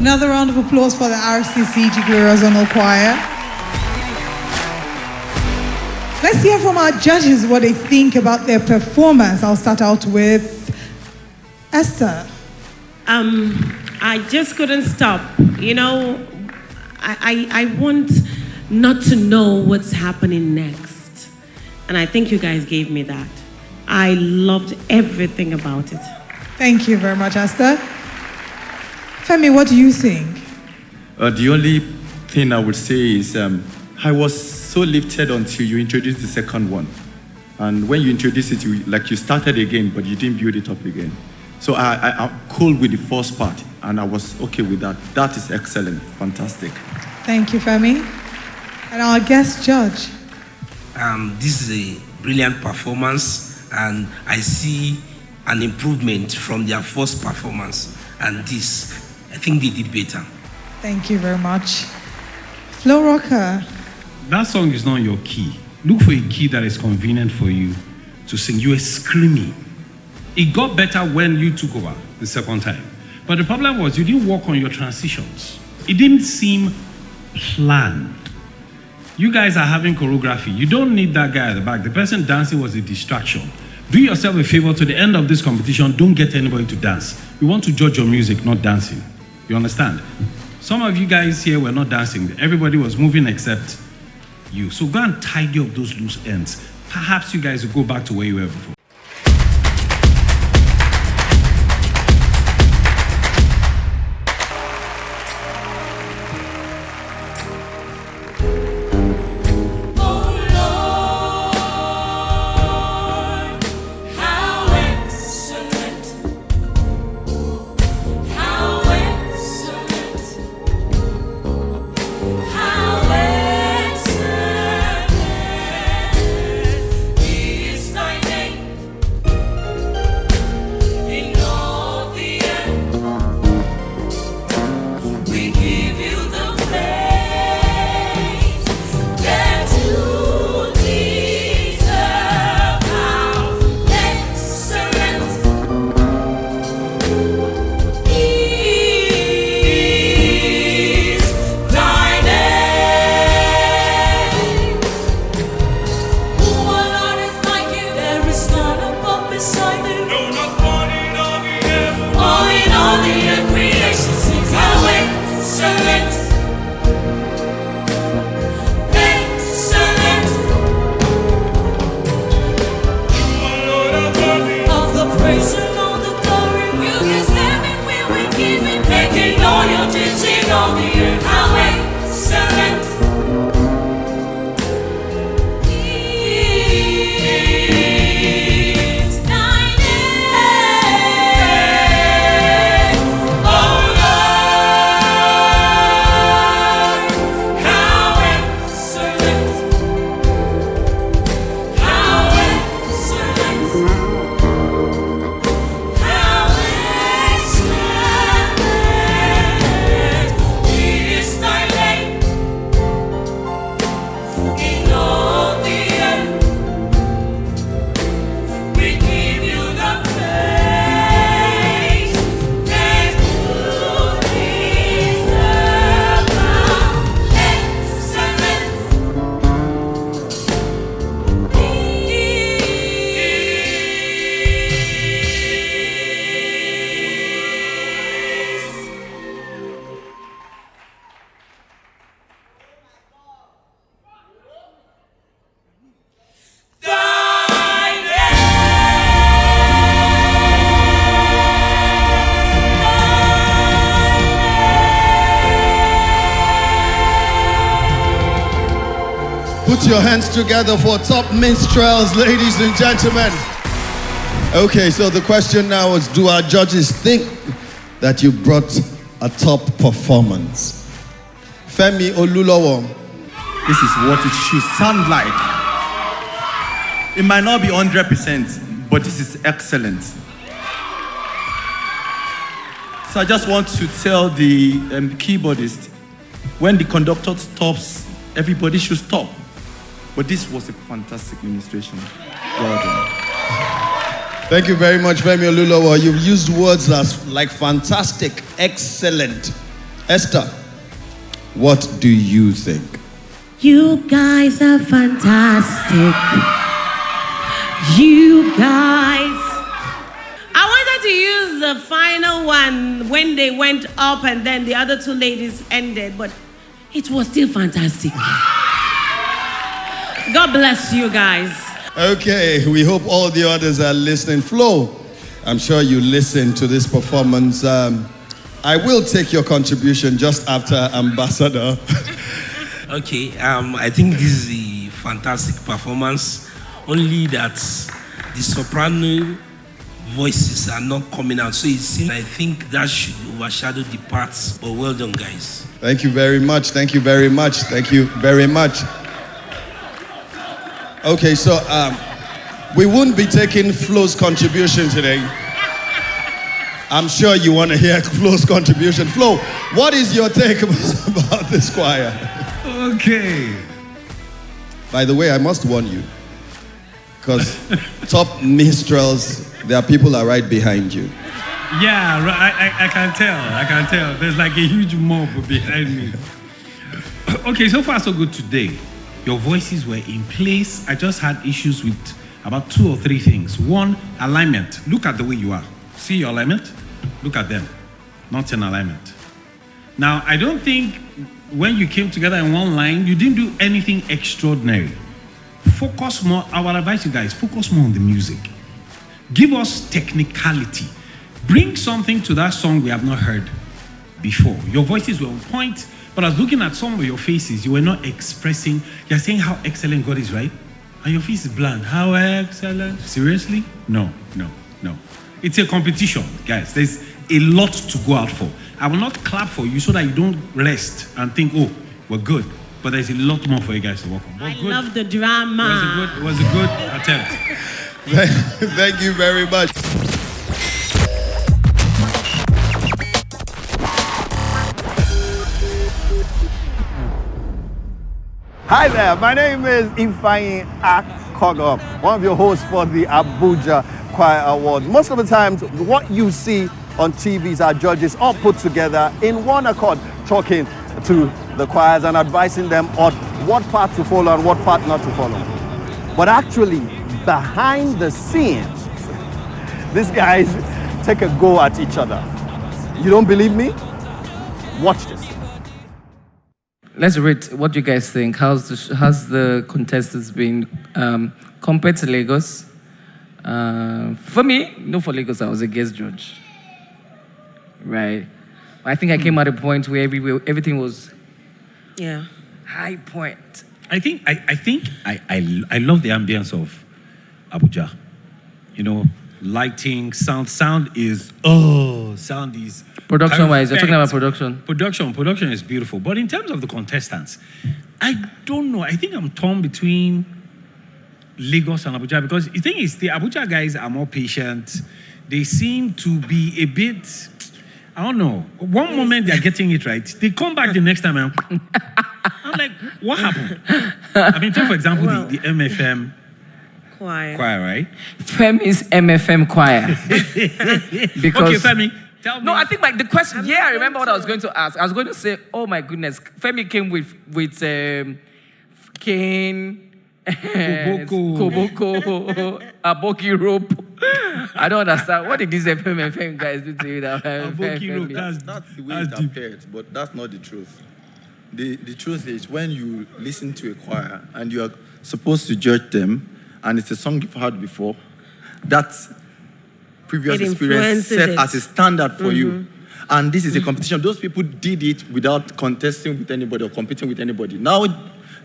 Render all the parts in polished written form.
Another round of applause for the RCCG Gloria Zonal Choir. Let's hear from our judges what they think about their performance. I'll start out with Esther. I just couldn't stop. You know, I want not to know what's happening next. And I think you guys gave me that. I loved everything about it. Thank you very much, Esther. Femi, what do you think? The only thing I would say is I was so lifted until you introduced the second one. And when you introduced it, you started again, but you didn't build it up again. So I'm cool with the first part, and I was okay with that. That is excellent, fantastic. Thank you, Femi. And our guest judge. This is a brilliant performance, and I see an improvement from their first performance. And this, I think they did better. Thank you very much. Flo Rocker. That song is not your key. Look for a key that is convenient for you to sing. You were screaming. It got better when you took over the second time. But the problem was you didn't work on your transitions. It didn't seem planned. You guys are having choreography. You don't need that guy at the back. The person dancing was a distraction. Do yourself a favor, to the end of this competition, don't get anybody to dance. We want to judge your music, not dancing. You understand? Some of you guys here were not dancing. Everybody was moving except you. So go and tidy up those loose ends. Perhaps you guys will go back to where you were before. Put your hands together for top minstrels, ladies and gentlemen. Okay, so the question now is, do our judges think that you brought a top performance? Femi Olulowo. This is what it should sound like. It might not be 100%, but this is excellent. So I just want to tell the keyboardist, when the conductor stops, everybody should stop. But this was a fantastic administration. Well done. Thank you very much, Femi Olulowo. You've used words like fantastic, excellent. Esther, what do you think? You guys are fantastic. You guys. I wanted to use the final one when they went up and then the other two ladies ended, but it was still fantastic. God bless you guys. Okay, we hope all the others are listening. Flo, I'm sure you listened to this performance. I will take your contribution just after Ambassador. Okay, I think this is a fantastic performance. Only that the soprano voices are not coming out. So I think that should overshadow the parts. But well done, guys. Thank you very much. Thank you very much. Thank you very much. Okay, so we won't be taking Flo's contribution today. I'm sure you want to hear Flo's contribution. Flo, what is your take about this choir? Okay. By the way, I must warn you, because top minstrels, there are people that are right behind you. Yeah, I can tell. I can tell. There's like a huge mob behind me. Okay, so far so good today. Your voices were in place. I just had issues with about 2 or 3 things. One, alignment. Look at the way you are. See your alignment? Look at them. Not in alignment. Now, I don't think when you came together in one line, you didn't do anything extraordinary. Focus more. I would advise you guys, focus more on the music. Give us technicality. Bring something to that song we have not heard before. Your voices were on point, but I was looking at some of your faces. You were not expressing. You're saying how excellent God is, right? And your face is bland. How excellent? Seriously? No. It's a competition, guys. There's a lot to go out for. I will not clap for you so that you don't rest and think, oh, we're good. But there's a lot more for you guys to work on. I love the drama. It was a good attempt. Thank you very much. Hi there, my name is Ifeanyi Akogo, one of your hosts for the Abuja Choir Awards. Most of the times, what you see on TVs are judges all put together in one accord, talking to the choirs and advising them on what part to follow and what part not to follow. But actually, behind the scenes, these guys take a go at each other. You don't believe me? Watch this. Let's rate what you guys think. How's the contestants been compared to Lagos? For me, for Lagos, I was a guest judge. Right. I think I came at a point where everything was high point. I think I love the ambience of Abuja. You know, lighting, sound is production-wise. You're talking about production. Production is beautiful. But in terms of the contestants, I don't know. I think I'm torn between Lagos and Abuja because the thing is, the Abuja guys are more patient. They seem to be a bit, I don't know. One moment they're getting it right. They come back the next time and I'm like, what happened? I mean, take for example, the MFM choir, right? Femi's MFM choir. Because okay, Femi, tell me. No, I think like the question. I remember what I was going to ask. I was going to say, oh my goodness, Femi came with cane, Koboko, Aboki rope. I don't understand. What did these MFM guys do to you? Aboki rope. That's the way it appeared, but that's not the truth. The truth is when you listen to a choir and you are supposed to judge them, and it's a song you've heard before, that previous experience set as a standard for you. And this is a competition. Those people did it without contesting with anybody or competing with anybody. Now,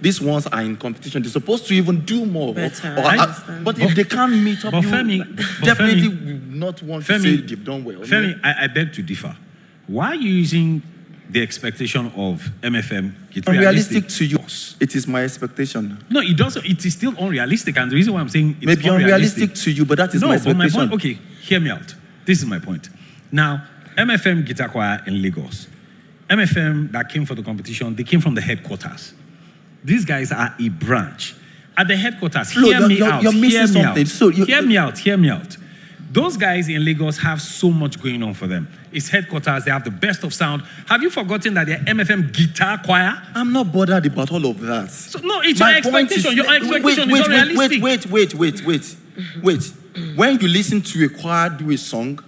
these ones are in competition. They're supposed to even do more. But if they can't meet up, definitely will not want to say they've done well. Femi, I beg to differ. Why are you using the expectation of MFM? Unrealistic to you. It is my expectation. No, it doesn't. It is still unrealistic. And the reason why I'm saying it's maybe unrealistic to you, but that is my expectation. My point, okay, hear me out. This is my point. Now, MFM Guitar Choir in Lagos. MFM that came for the competition, they came from the headquarters. These guys are a branch. At the headquarters, hear me out. You're missing something. Hear me out. those guys in Lagos have so much going on for them. It's headquarters, they have the best of sound. Have you forgotten that they're MFM guitar choir? I'm not bothered about all of that. So, no, it's your expectation. Your expectation is not realistic. Wait. When you listen to a choir do a song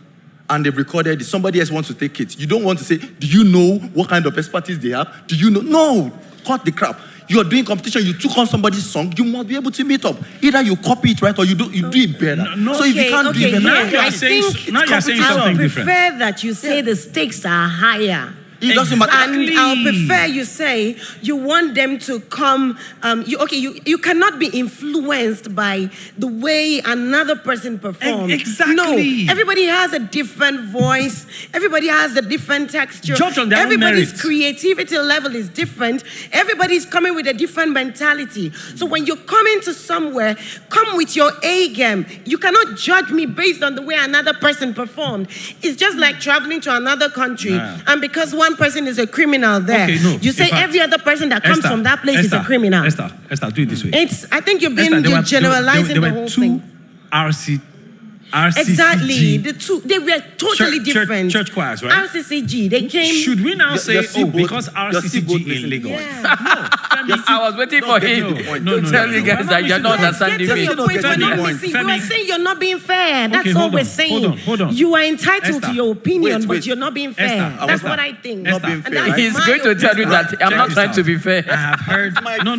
and they've recorded it, somebody else wants to take it. You don't want to say, do you know what kind of expertise they have? Do you know? No, cut the crap. You're doing competition, you took on somebody's song, you must be able to meet up. Either you copy it right or you do it better. So if you can't do it, now you're saying something different. I prefer that you say the stakes are higher. It doesn't matter. And I'll prefer you say you want them to come. You cannot be influenced by the way another person performs. Exactly. No, everybody has a different voice. Everybody has a different texture. Judge on their own Everybody's merit. creativity level is different. Everybody's coming with a different mentality. So when you come into somewhere, come with your A game. You cannot judge me based on the way another person performed. It's just like traveling to another country, and because one person is a criminal there, you say every other person that comes from that place is a criminal. Esther, do it this way. I think you're generalizing the whole thing. RCCG. Exactly, they were totally different. Church choirs, right? RCCG, they came. Should we now say, because RCCG in Lagos? No, I was waiting for him to tell you guys that you're not understanding me. You are saying you're not being fair. That's all we're saying. Hold on. You are entitled to your opinion, but you're not being fair. That's what I think. He's going to tell you that I'm not trying to be fair. I have heard. No.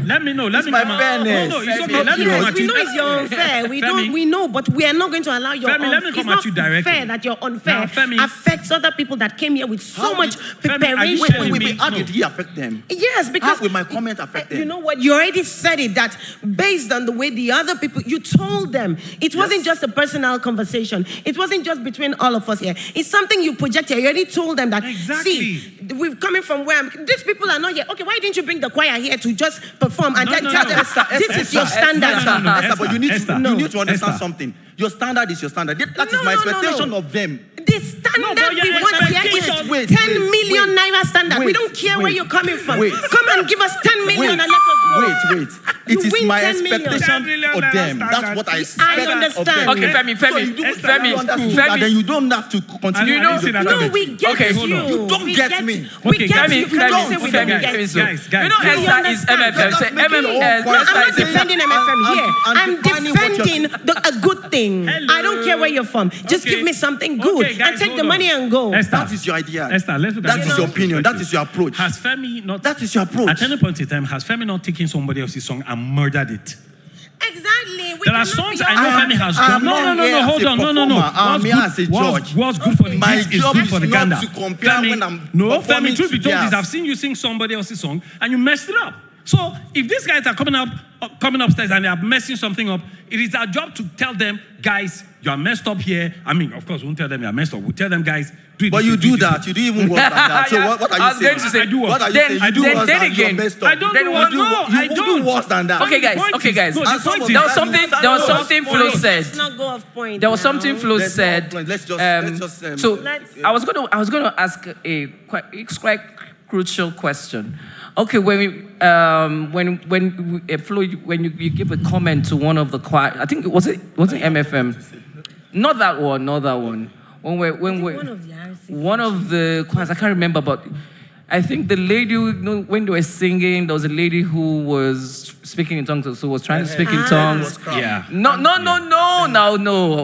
Let me know. Let me come out. No, it's okay. Let me come at We you. know it's your unfair. We know, but we are not going to allow your Femi, let me come at you directly. It's not fair that your unfair Now, Femi, affects other people that came here with so much preparation. How did he affect them? Yes, because how will my comment affect them? You know what? You already said it, that based on the way the other people, you told them. It wasn't just a personal conversation. It wasn't just between all of us here. It's something you projected. You already told them that, see, we're coming from where these people are not here. Okay, why didn't you bring the choir here to just perform and then tell them, this is your standard? Esther, but you need to understand something. Your standard is your standard. That is my expectation of them. The standard we want here is 10 million naira standard. We don't care where you're coming from. Come and give us 10 million and let us go. Wait. It is my expectation for them. That's what I expect of them. Okay, Femi. Then you don't have to continue. No, we get you. You don't get me. We get you. Guys. You know Esther is MFM. Say MFM. I'm not defending MFM here. I'm defending a good thing. I don't care where you're from. Just give me something good and take the money and go. That is your idea. Esther, let's look at that is your opinion. That is your approach. Has Femi not? That is your approach. At any point in time, has Femi not taken somebody else's song and murdered it? Exactly. There are songs I know Femi has done. No. Hold on. What's good for the geese is good for the gander. Femi, truth be told is I've seen you sing somebody else's song and you messed it up. So if these guys are coming upstairs and they are messing something up, it is our job to tell them, guys, you are messed up here. I mean, of course, we won't tell them you are messed up. We'll tell them, guys, do it. But you do that. You do even worse than that. So what are you saying? I was going to say, I do worse. What are you saying? You do worse than again, you're messed up. I don't do worse. No, I don't. You do worse than that. Okay, guys. There was something Flo said. Let's not go off point. There was something Flo said. Let's just. So I was going to ask a quite crucial question. Okay, when Flo, when you give a comment to one of the choir, I think was it MFM? Not that one. One of the choirs, I can't remember, but I think the lady, when they were singing, there was a lady who was speaking in tongues, so was trying to speak in tongues. Yeah. No.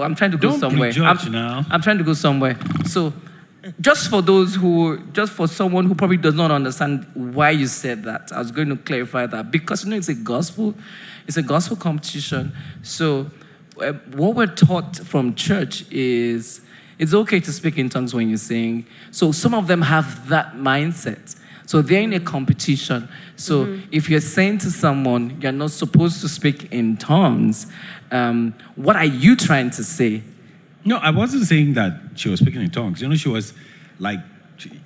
I'm trying to go somewhere. I'm trying to go somewhere. So, just for someone who probably does not understand why you said that, I was going to clarify that because it's a gospel competition. So, what we're taught from church is it's okay to speak in tongues when you sing. So some of them have that mindset. So they're in a competition. So if you're saying to someone, you're not supposed to speak in tongues, what are you trying to say? No, I wasn't saying that she was speaking in tongues. She was like,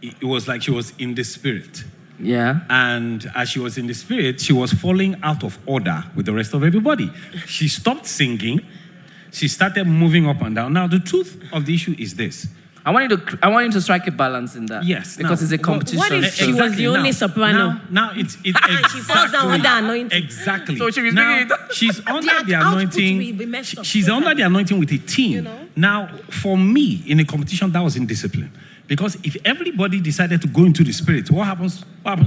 it was like she was in the spirit. Yeah. And as she was in the spirit, she was falling out of order with the rest of everybody. She stopped singing. She started moving up and down. Now, the truth of the issue is this. I want you to strike a balance in that. Yes. Because it's a competition. What if she was the only soprano? Now it's exactly. She falls down under anointing. Exactly. So she was now, she's under the anointing. She's under the anointing with a team. Now, for me, in a competition, that was indiscipline. Because if everybody decided to go into the spirit, what happens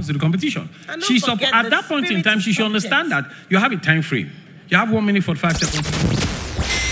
to the competition? And don't forget At the that point in spirit time, is she should subject. understand that you have a time frame. You have 1 minute 45 seconds.